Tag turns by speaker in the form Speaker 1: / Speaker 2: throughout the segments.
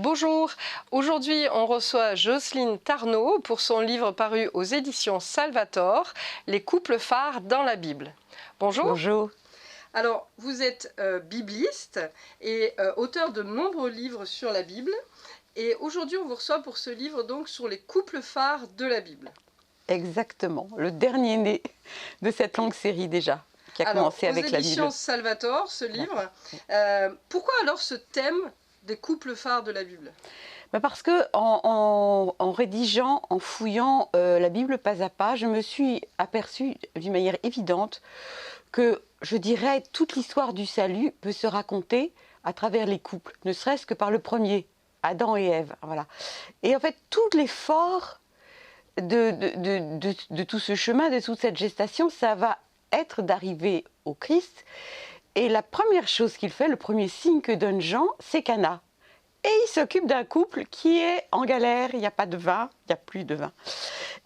Speaker 1: Bonjour, aujourd'hui on reçoit Jocelyne Tarnot pour son livre paru aux éditions Salvator, Les couples phares dans la Bible. Bonjour.
Speaker 2: Bonjour.
Speaker 1: Alors vous êtes bibliste et auteur de nombreux livres sur la Bible et aujourd'hui on vous reçoit pour ce livre donc sur les couples phares de la Bible.
Speaker 2: Exactement, le dernier né de cette longue série déjà, qui a commencé avec la Bible.
Speaker 1: Aux éditions Salvator, ce livre, pourquoi alors ce thème des couples phares de la Bible?
Speaker 2: Parce que en rédigeant, en fouillant la Bible pas à pas, je me suis aperçue d'une manière évidente que, je dirais, toute l'histoire du salut peut se raconter à travers les couples, ne serait-ce que par le premier, Adam et Ève. Voilà. Et en fait, tout l'effort de tout ce chemin, de toute cette gestation, ça va être d'arriver au Christ. Et la première chose qu'il fait, le premier signe que donne Jean, c'est Cana. Et il s'occupe d'un couple qui est en galère, il n'y a pas de vin, il n'y a plus de vin.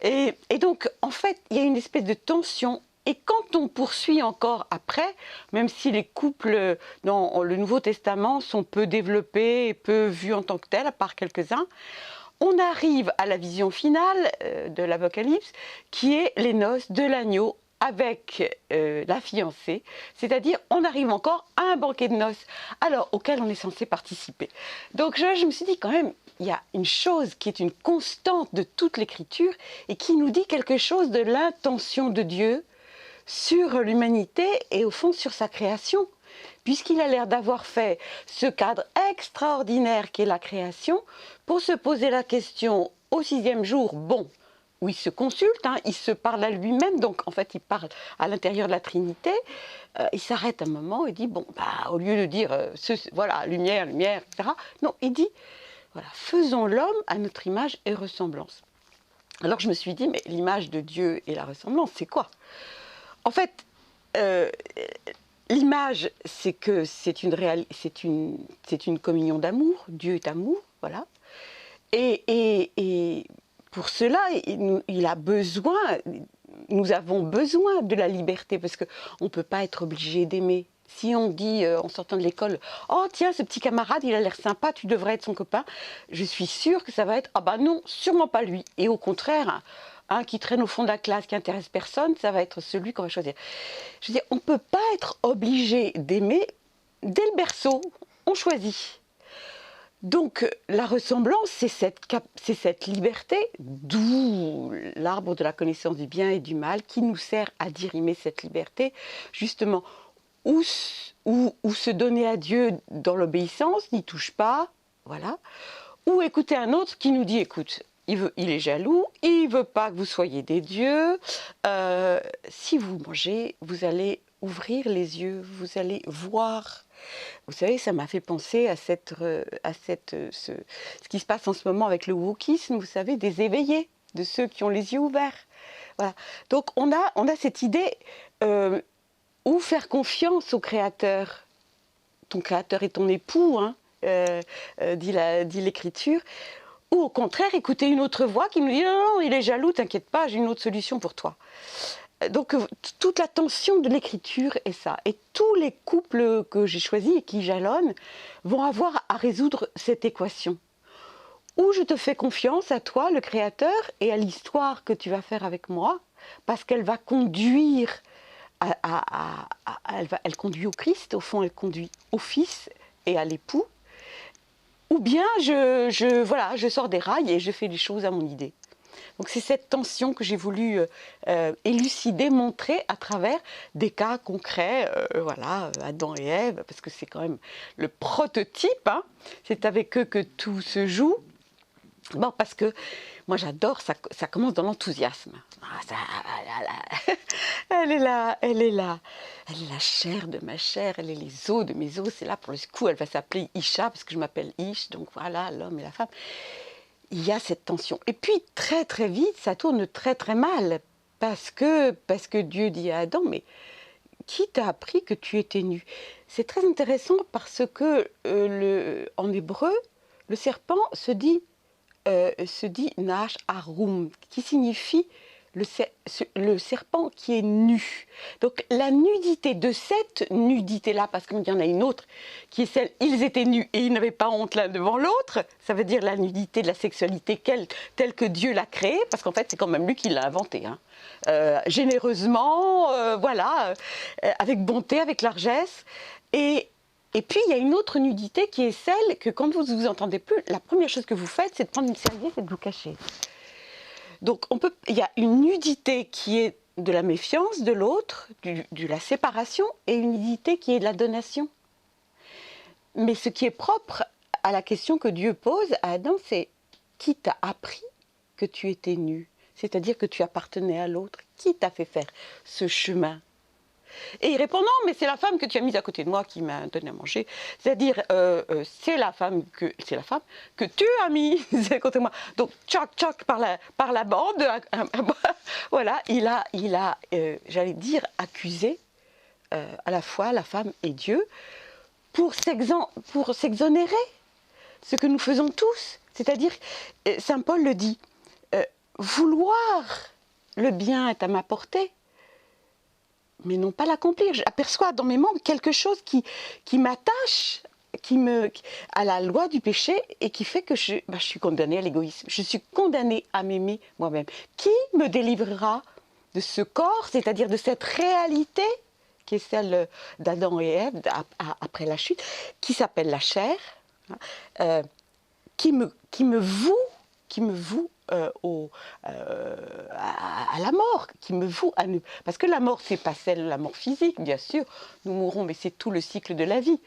Speaker 2: Et donc, en fait, il y a une espèce de tension. Et quand on poursuit encore après, même si les couples dans le Nouveau Testament sont peu développés et peu vus en tant que tels, à part quelques-uns, on arrive à la vision finale de l'Apocalypse, qui est les noces de l'agneau avec la fiancée, c'est-à-dire on arrive encore à un banquet de noces, alors auquel on est censé participer. Donc je me suis dit quand même, il y a une chose qui est une constante de toute l'écriture et qui nous dit quelque chose de l'intention de Dieu sur l'humanité et au fond sur sa création. Puisqu'il a l'air d'avoir fait ce cadre extraordinaire qu'est la création, pour se poser la question au 6e jour, bon, où il se consulte, il se parle à lui-même, donc en fait il parle à l'intérieur de la Trinité, il s'arrête un moment et dit, bon, au lieu de dire, voilà, lumière, lumière, etc., non, il dit, voilà, faisons l'homme à notre image et ressemblance. Alors je me suis dit, mais l'image de Dieu et la ressemblance, c'est quoi? En fait, l'image, c'est que c'est une communion d'amour. Dieu est amour, voilà. Et pour cela, il a besoin, nous avons besoin de la liberté, parce qu'on ne peut pas être obligé d'aimer. Si on dit en sortant de l'école, oh tiens, ce petit camarade, il a l'air sympa, tu devrais être son copain, je suis sûre que ça va être, ah bah non, sûrement pas lui. Et au contraire, un qui traîne au fond de la classe, qui intéresse personne, ça va être celui qu'on va choisir. Je veux dire, on ne peut pas être obligé d'aimer dès le berceau, on choisit. Donc la ressemblance, c'est cette liberté, d'où l'arbre de la connaissance du bien et du mal, qui nous sert à dirimer cette liberté, justement, où se donner à Dieu dans l'obéissance, n'y touche pas, voilà, ou écouter un autre qui nous dit, écoute, il est jaloux, il ne veut pas que vous soyez des dieux, si vous mangez, vous allez ouvrir les yeux, vous allez voir. Vous savez, ça m'a fait penser à ce qui se passe en ce moment avec le wokisme, vous savez, des éveillés, de ceux qui ont les yeux ouverts. Voilà. Donc on a cette idée où faire confiance au Créateur. Ton Créateur est ton époux, dit l'Écriture. Ou au contraire, écouter une autre voix qui nous dit « Non, il est jaloux, t'inquiète pas, j'ai une autre solution pour toi ». Donc toute la tension de l'écriture est ça. Et tous les couples que j'ai choisis et qui jalonnent vont avoir à résoudre cette équation. Où je te fais confiance à toi, le Créateur, et à l'histoire que tu vas faire avec moi, parce qu'elle va conduire, elle conduit au Christ, au fond elle conduit au Fils et à l'époux. Ou bien je sors des rails et je fais les choses à mon idée. Donc c'est cette tension que j'ai voulu élucider, montrer à travers des cas concrets, Adam et Ève, parce que c'est quand même le prototype, c'est avec eux que tout se joue. Bon, parce que moi j'adore, ça commence dans l'enthousiasme. Elle est la chair de ma chair, elle est les os de mes os, c'est là pour le coup, elle va s'appeler Isha, parce que je m'appelle Ish, donc voilà, l'homme et la femme. Il y a cette tension. Et puis, très très vite, ça tourne très très mal. Parce que Dieu dit à Adam, mais qui t'a appris que tu étais nu? C'est très intéressant parce que en hébreu, le serpent se dit Nash Arum, qui signifie le serpent qui est nu. Donc la nudité de cette nudité-là, parce qu'il y en a une autre qui est celle, ils étaient nus et ils n'avaient pas honte l'un devant l'autre, ça veut dire la nudité de la sexualité telle que Dieu l'a créée, parce qu'en fait c'est quand même lui qui l'a inventée, hein. Généreusement, voilà, avec bonté, avec largesse. Et puis, il y a une autre nudité qui est celle que quand vous ne vous entendez plus, la première chose que vous faites, c'est de prendre une serviette et de vous cacher. Donc, il y a une nudité qui est de la méfiance de l'autre, de la séparation, et une nudité qui est de la donation. Mais ce qui est propre à la question que Dieu pose à Adam, c'est qui t'a appris que tu étais nu, c'est-à-dire que tu appartenais à l'autre, qui t'a fait faire ce chemin? Et il répond non, mais c'est la femme que tu as mise à côté de moi qui m'a donné à manger. C'est-à-dire, c'est la femme que tu as mise à côté de moi. Donc, tchoc, par la bande, voilà, il a j'allais dire, accusé à la fois la femme et Dieu pour s'exonérer, ce que nous faisons tous. C'est-à-dire, saint Paul le dit, vouloir le bien est à ma portée, mais non pas l'accomplir. J'aperçois dans mes membres quelque chose qui m'attache à la loi du péché et qui fait que je suis condamnée à l'égoïsme. Je suis condamnée à m'aimer moi-même. Qui me délivrera de ce corps, c'est-à-dire de cette réalité qui est celle d'Adam et Ève après la chute, qui s'appelle la chair, qui me voue à la mort, qui me voue à nous. Parce que la mort, c'est pas la mort physique, bien sûr, nous mourrons, mais c'est tout le cycle de la vie.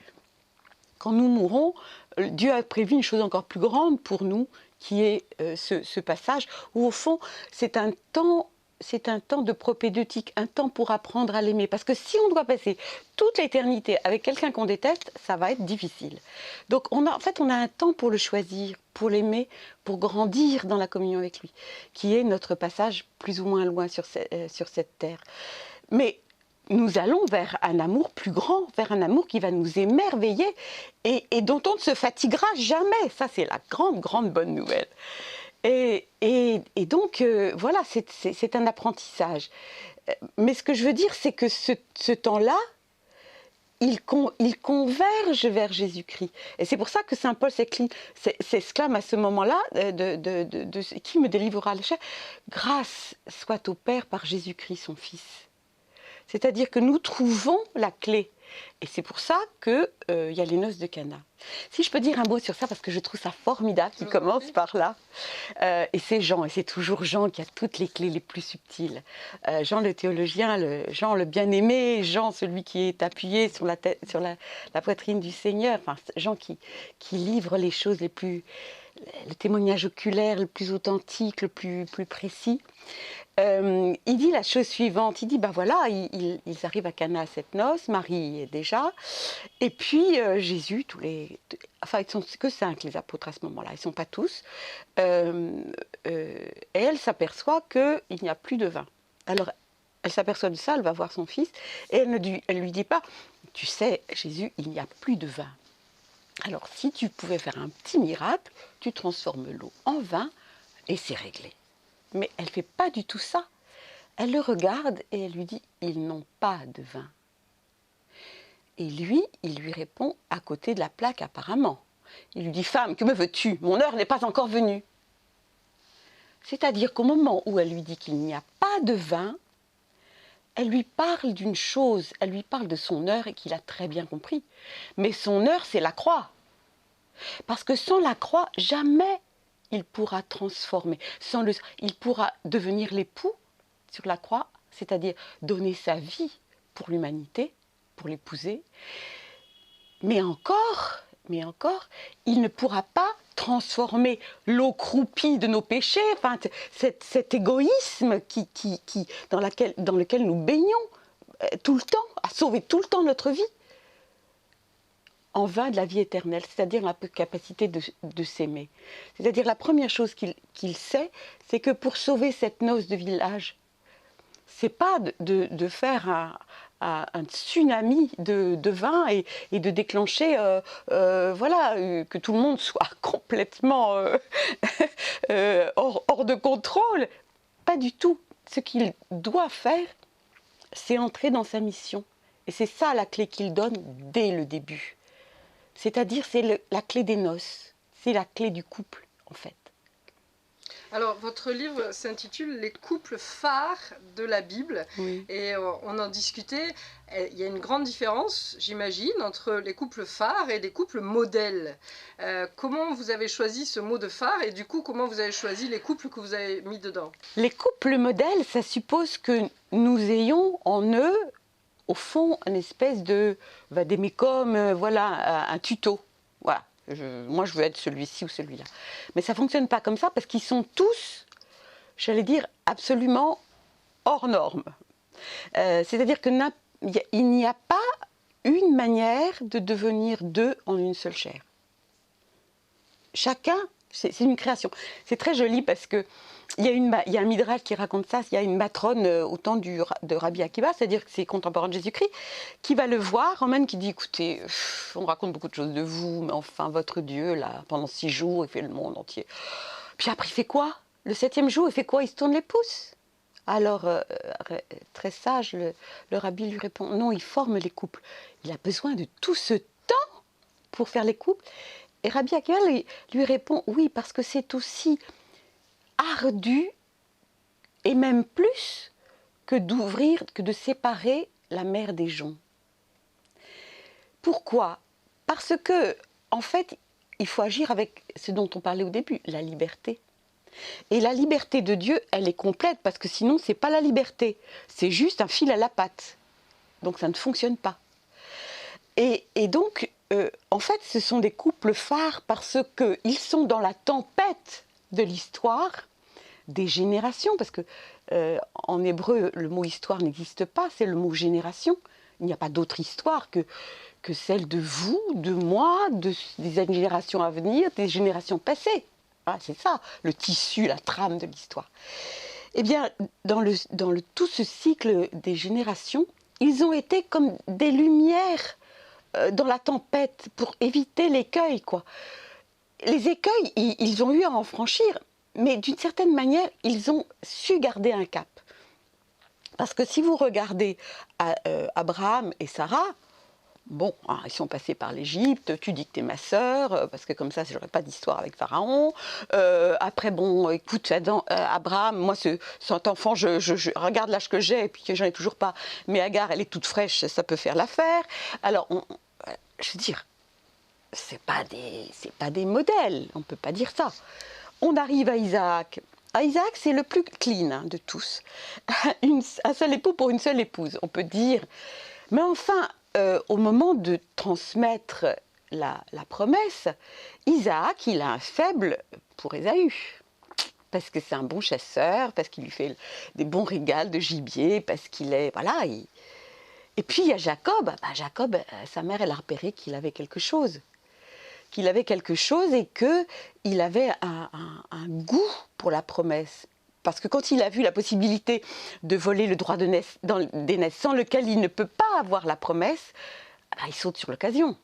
Speaker 2: Quand nous mourrons, Dieu a prévu une chose encore plus grande pour nous, qui est ce passage, où au fond, c'est un temps de propédeutique, un temps pour apprendre à l'aimer. Parce que si on doit passer toute l'éternité avec quelqu'un qu'on déteste, ça va être difficile. Donc on a un temps pour le choisir, pour l'aimer, pour grandir dans la communion avec lui, qui est notre passage plus ou moins loin sur cette terre. Mais nous allons vers un amour plus grand, vers un amour qui va nous émerveiller et dont on ne se fatiguera jamais. Ça, c'est la grande bonne nouvelle. Et donc, voilà, c'est un apprentissage. Mais ce que je veux dire, c'est que ce temps-là, il converge vers Jésus-Christ. Et c'est pour ça que saint Paul s'exclame à ce moment-là, qui me délivrera la chair? Grâce soit au Père par Jésus-Christ, son Fils. C'est-à-dire que nous trouvons la clé. Et c'est pour ça qu'il y a les noces de Cana. Si je peux dire un mot sur ça, parce que je trouve ça formidable, qui commence par là. Et c'est Jean, et c'est toujours Jean qui a toutes les clés les plus subtiles. Jean le théologien, Jean le bien-aimé, Jean celui qui est appuyé sur la poitrine du Seigneur, enfin, Jean qui livre les choses le témoignage oculaire le plus authentique, le plus précis. Il dit la chose suivante, il dit, voilà, ils arrivent à Cana à cette noce, Marie est déjà, et puis Jésus, enfin ils sont que 5 les apôtres à ce moment-là, ils ne sont pas tous, et elle s'aperçoit qu'il n'y a plus de vin. Alors elle s'aperçoit de ça, elle va voir son fils, et elle lui dit pas, tu sais Jésus, il n'y a plus de vin. Alors si tu pouvais faire un petit miracle, tu transformes l'eau en vin, et c'est réglé. Mais elle ne fait pas du tout ça. Elle le regarde et elle lui dit « Ils n'ont pas de vin ». Et lui, il lui répond à côté de la plaque apparemment. Il lui dit « Femme, que me veux-tu? Mon heure n'est pas encore venue ». C'est-à-dire qu'au moment où elle lui dit qu'il n'y a pas de vin, elle lui parle d'une chose, elle lui parle de son heure et qu'il a très bien compris. Mais son heure, c'est la croix. Parce que sans la croix, jamais il pourra transformer. Il pourra devenir l'époux sur la croix, c'est-à-dire donner sa vie pour l'humanité, pour l'épouser. Mais encore, il ne pourra pas transformer l'eau croupie de nos péchés, enfin, cet égoïsme dans lequel nous baignons tout le temps, à sauver tout le temps notre vie, en vin de la vie éternelle, c'est-à-dire la capacité de s'aimer. C'est-à-dire la première chose qu'il sait, c'est que pour sauver cette noce de village, c'est pas de faire un tsunami de vin et de déclencher, que tout le monde soit complètement hors de contrôle. Pas du tout. ce qu'il doit faire, c'est entrer dans sa mission. Et c'est ça la clé qu'il donne dès le début. C'est-à-dire, c'est la clé des noces. C'est la clé du couple, en fait.
Speaker 1: Alors, votre livre s'intitule « Les couples phares de la Bible ».
Speaker 2: Oui.
Speaker 1: Et on en discutait. Il y a une grande différence, j'imagine, entre les couples phares et les couples modèles. Comment vous avez choisi ce mot de phare et du coup, comment vous avez choisi les couples que vous avez mis dedans?
Speaker 2: Les couples modèles, ça suppose que nous ayons en eux, au fond, une espèce de vadémécum, voilà, un tuto. Voilà. Moi, je veux être celui-ci ou celui-là. Mais ça ne fonctionne pas comme ça parce qu'ils sont tous, j'allais dire, absolument hors normes. C'est-à-dire qu'il n'y a pas une manière de devenir deux en une seule chair. Chacun, c'est une création. C'est très joli parce que il y a un midrash qui raconte ça. Il y a une matrone au temps de Rabbi Akiva, c'est-à-dire que c'est contemporain de Jésus-Christ, qui va le voir, emmène, qui dit, écoutez, on raconte beaucoup de choses de vous, mais enfin, votre Dieu, là, pendant 6 jours, il fait le monde entier. Puis après, il fait quoi? Le 7e jour, il fait quoi? Il se tourne les pouces. Alors, très sage, le rabbi lui répond, non, il forme les couples. Il a besoin de tout ce temps pour faire les couples. Et Rabbi Akiva lui répond, oui, parce que c'est aussi ardu, et même plus que de séparer la mère des joncs. Pourquoi? Parce que, en fait, il faut agir avec ce dont on parlait au début, la liberté. Et la liberté de Dieu, elle est complète, parce que sinon, c'est pas la liberté, c'est juste un fil à la patte. Donc ça ne fonctionne pas. Et donc, en fait, ce sont des couples phares parce qu'ils sont dans la tempête de l'histoire des générations, parce que en hébreu, le mot histoire n'existe pas, c'est le mot génération. Il n'y a pas d'autre histoire que celle de vous, de moi, des générations à venir, des générations passées. Ah, c'est ça, le tissu, la trame de l'histoire. Eh bien, dans tout ce cycle des générations, ils ont été comme des lumières dans la tempête pour éviter l'écueil, quoi. Les écueils, ils ont eu à en franchir, mais d'une certaine manière, ils ont su garder un cap. Parce que si vous regardez Abraham et Sarah, bon, hein, ils sont passés par l'Égypte, tu dis que t'es ma sœur, parce que comme ça, j'aurais pas d'histoire avec Pharaon. Après, bon, écoute, Abraham, moi, cet enfant, je regarde l'âge que j'ai, et puis que j'en ai toujours pas. Mais Agar, elle est toute fraîche, ça peut faire l'affaire. Alors, je veux dire, c'est pas des modèles, on peut pas dire ça. On arrive à Isaac. À Isaac, c'est le plus clean hein, de tous. Un seul époux pour une seule épouse, on peut dire. Mais enfin, au moment de transmettre la promesse, Isaac, il a un faible pour Ésaü. Parce que c'est un bon chasseur, parce qu'il lui fait des bons régals de gibier, parce qu'il est... Voilà. Et puis il y a Jacob. Bah, Jacob, sa mère, elle a repéré qu'il avait quelque chose. Qu'il avait quelque chose et qu'il avait un goût pour la promesse. Parce que quand il a vu la possibilité de voler le droit d'aînesse sans lequel il ne peut pas avoir la promesse, bah, il saute sur l'occasion.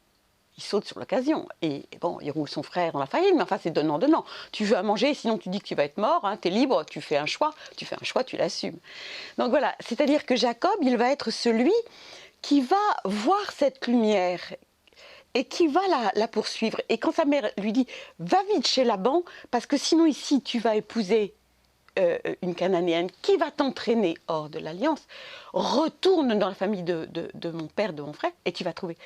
Speaker 2: Il saute sur l'occasion. Et bon, il roule son frère dans la farine, mais enfin c'est donnant-donnant. Tu veux à manger, sinon tu dis que tu vas être mort, hein, tu es libre, tu fais un choix, tu l'assumes. Donc voilà, c'est-à-dire que Jacob, il va être celui qui va voir cette lumière et qui va la poursuivre. Et quand sa mère lui dit « Va vite chez Laban, parce que sinon ici tu vas épouser une Cananéenne qui va t'entraîner hors de l'alliance, retourne dans la famille de mon père, de mon frère, et tu vas trouver. »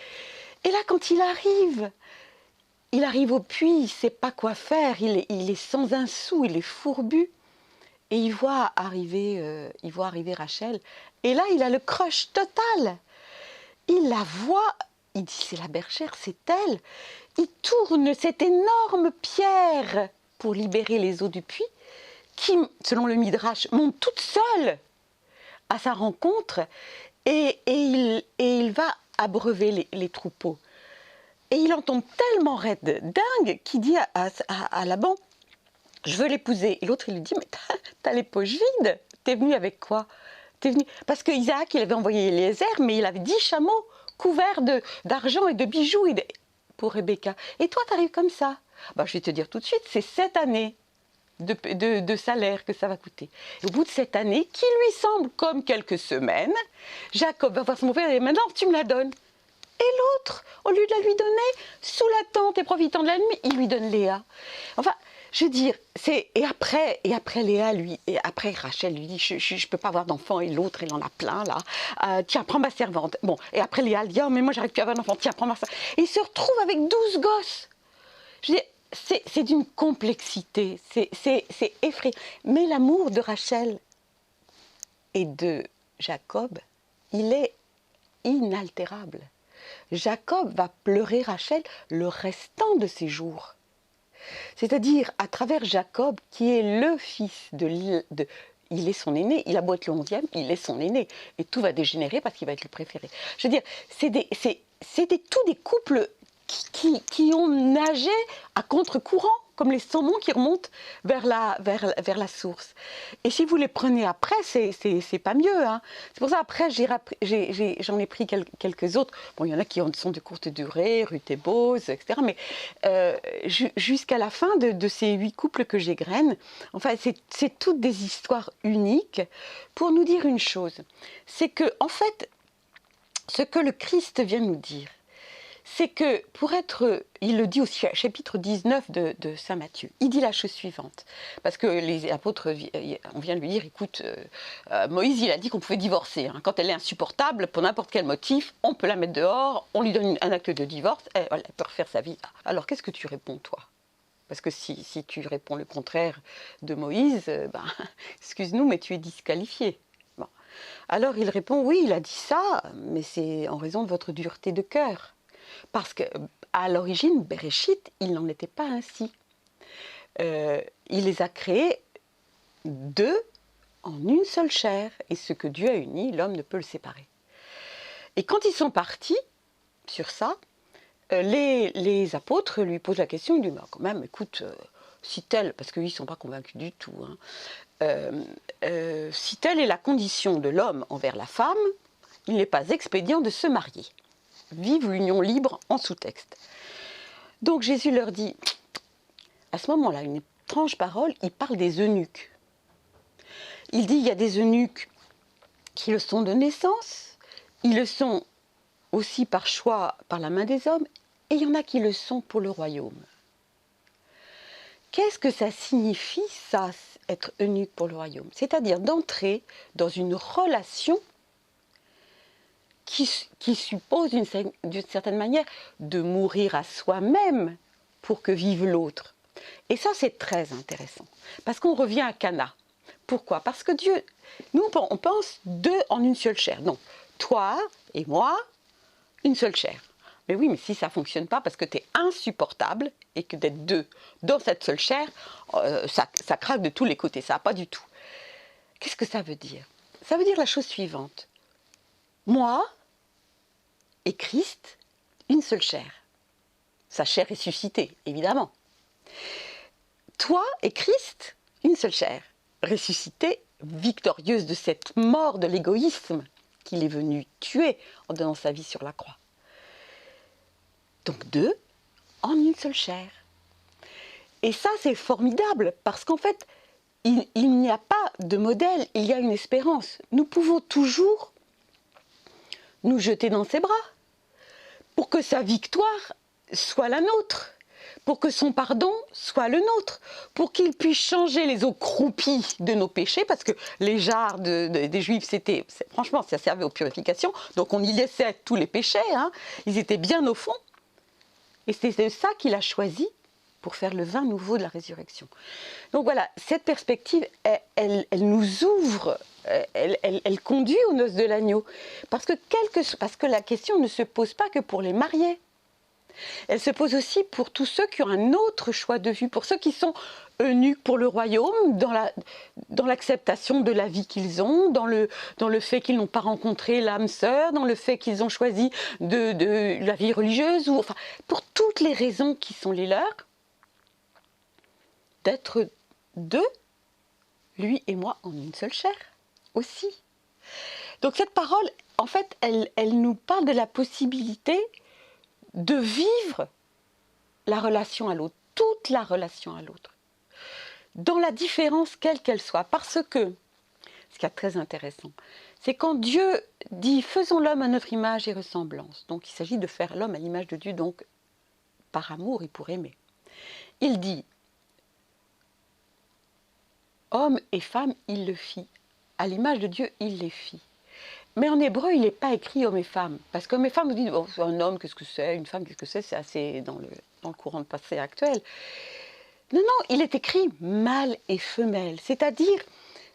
Speaker 2: Et là, quand il arrive au puits, il ne sait pas quoi faire, il est sans un sou, il est fourbu. Et il voit arriver Rachel. Et là, il a le crush total. Il la voit, il dit, c'est la bergère, c'est elle. Il tourne cette énorme pierre pour libérer les eaux du puits, qui, selon le Midrash, monte toute seule à sa rencontre, et il va abreuver les troupeaux. Et il en tombe tellement raide, dingue, qu'il dit à Laban, je veux l'épouser. Et l'autre, il lui dit, mais t'as les poches vides, t'es venu avec quoi? T'es venu... Parce que Isaac, il avait envoyé Eliezer, mais il avait 10 chameaux couverts d'argent et de bijoux pour Rebecca. Et toi, t'arrives comme ça. Bah, je vais te dire tout de suite, c'est cette année. de salaire que ça va coûter. Et au bout de cette année, qui lui semble comme quelques semaines, Jacob va voir son beau-père et dit, maintenant tu me la donnes. Et l'autre, au lieu de la lui donner, sous la tente et profitant de la nuit, il lui donne Léa. Enfin, je veux dire, et après Léa, et après Rachel lui dit, je peux pas avoir d'enfant, et l'autre, il en a plein là. Tiens, prends ma servante. Bon, et après Léa, elle dit, oh mais moi j'arrive plus à avoir d'enfant, tiens, prends ma servante. Et il se retrouve avec 12 gosses. Je veux dire, c'est d'une complexité, c'est effrayant. Mais l'amour de Rachel et de Jacob, il est inaltérable. Jacob va pleurer Rachel le restant de ses jours. C'est-à-dire à travers Jacob, qui est le fils il est son aîné, il a beau être le 11e, il est son aîné. Et tout va dégénérer parce qu'il va être le préféré. Je veux dire, tous des couples qui ont nagé à contre-courant, comme les saumons qui remontent vers la source. Et si vous les prenez après, c'est pas mieux. Hein. C'est pour ça, après, j'en ai pris quelques autres. Bon, il y en a qui sont de courte durée, Ruth et Boz, etc. Mais jusqu'à la fin de ces 8 couples que j'égrène, enfin, c'est toutes des histoires uniques pour nous dire une chose. C'est que, en fait, ce que le Christ vient nous dire, c'est que pour être, il le dit au chapitre 19 de Saint Matthieu, il dit la chose suivante, parce que les apôtres, on vient lui dire, écoute, Moïse, il a dit qu'on pouvait divorcer, hein. Quand elle est insupportable, pour n'importe quel motif, on peut la mettre dehors, on lui donne un acte de divorce, et voilà, elle peut refaire sa vie. Alors qu'est-ce que tu réponds, toi? Parce que si tu réponds le contraire de Moïse, excuse-nous, mais tu es disqualifié. Bon. Alors il répond, oui, il a dit ça, mais c'est en raison de votre dureté de cœur. Parce qu'à l'origine, Bereshit, il n'en était pas ainsi. Il les a créés 2 en une seule chair. Et ce que Dieu a uni, l'homme ne peut le séparer. Et quand ils sont partis sur ça, les apôtres lui posent la question, ils lui disent, quand même, écoute, si telle, parce qu'ils ne sont pas convaincus du tout, hein, si telle est la condition de l'homme envers la femme, il n'est pas expédient de se marier. Vive l'union libre en sous-texte. Donc Jésus leur dit, à ce moment-là, une étrange parole, il parle des eunuques. Il dit, il y a des eunuques qui le sont de naissance, ils le sont aussi par choix, par la main des hommes, et il y en a qui le sont pour le royaume. Qu'est-ce que ça signifie, ça, être eunuque pour le royaume? C'est-à-dire d'entrer dans une relation qui suppose d'une certaine manière de mourir à soi-même pour que vive l'autre. Et ça, c'est très intéressant. Parce qu'on revient à Cana. Pourquoi? Parce que Dieu, nous, on pense 2 en une seule chair. Non, toi et moi, une seule chair. Mais oui, mais si ça ne fonctionne pas, parce que tu es insupportable, et que d'être 2 dans cette seule chair, ça craque de tous les côtés. Ça va pas du tout. Qu'est-ce que ça veut dire? Ça veut dire la chose suivante. Moi et Christ, une seule chair. Sa chair ressuscitée, évidemment. Toi et Christ, une seule chair. Ressuscitée, victorieuse de cette mort de l'égoïsme qu'il est venu tuer en donnant sa vie sur la croix. Donc 2 en une seule chair. Et ça, c'est formidable, parce qu'en fait, il n'y a pas de modèle, il y a une espérance. Nous pouvons toujours nous jeter dans ses bras pour que sa victoire soit la nôtre, pour que son pardon soit le nôtre, pour qu'il puisse changer les eaux croupies de nos péchés, parce que les jarres des Juifs, franchement, ça servait aux purifications, donc on y laissait tous les péchés, hein, ils étaient bien au fond, et c'est ça qu'il a choisi pour faire le vin nouveau de la résurrection. Donc voilà, cette perspective, elle nous ouvre, elle conduit aux noces de l'agneau. Parce que la question ne se pose pas que pour les mariés. Elle se pose aussi pour tous ceux qui ont un autre choix de vue, pour ceux qui sont eunuques pour le royaume, dans l'acceptation de la vie qu'ils ont, dans le fait qu'ils n'ont pas rencontré l'âme sœur, dans le fait qu'ils ont choisi de la vie religieuse, ou enfin, pour toutes les raisons qui sont les leurs, d'être 2, lui et moi, en une seule chair, aussi. Donc cette parole, en fait, elle nous parle de la possibilité de vivre la relation à l'autre, toute la relation à l'autre. dans la différence quelle qu'elle soit. Parce que, ce qui est très intéressant, c'est quand Dieu dit « faisons l'homme à notre image et ressemblance ». Donc il s'agit de faire l'homme à l'image de Dieu, donc par amour et pour aimer. Il dit « homme et femme, il le fit ». À l'image de Dieu, il les fit. Mais en hébreu, il n'est pas écrit homme et femme. Parce qu'homme et femme, vous dites, oh, un homme, qu'est-ce que c'est? Une femme, qu'est-ce que c'est assez dans le courant de passé actuel. Non, non, il est écrit mâle et femelle. C'est-à-dire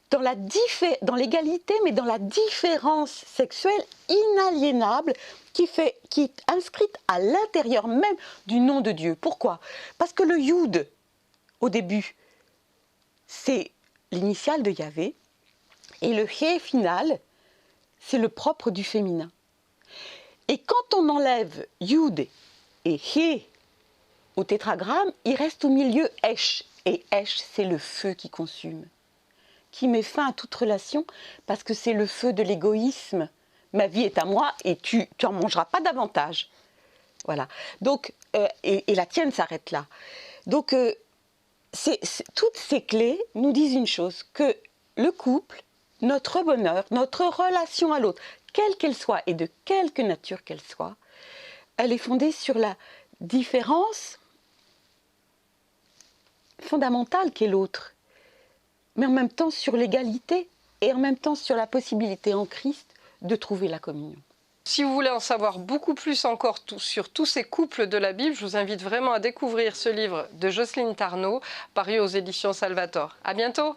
Speaker 2: dans l'égalité, mais dans la différence sexuelle inaliénable qui est inscrite à l'intérieur même du nom de Dieu. Pourquoi? Parce que le Yud, au début, c'est l'initiale de Yahvé, et le He final, c'est le propre du féminin. Et quand on enlève Yud et He au tétragramme, il reste au milieu Esh. Et Esh, c'est le feu qui consume, qui met fin à toute relation, parce que c'est le feu de l'égoïsme. Ma vie est à moi et tu n'en mangeras pas davantage. Voilà. Donc, et la tienne s'arrête là. Donc, toutes ces clés nous disent une chose, que le couple, notre bonheur, notre relation à l'autre, quelle qu'elle soit et de quelque nature qu'elle soit, elle est fondée sur la différence fondamentale qu'est l'autre, mais en même temps sur l'égalité et en même temps sur la possibilité en Christ de trouver la communion.
Speaker 1: Si vous voulez en savoir beaucoup plus encore sur tous ces couples de la Bible, je vous invite vraiment à découvrir ce livre de Jocelyne Tarnot, paru aux éditions Salvator. À bientôt!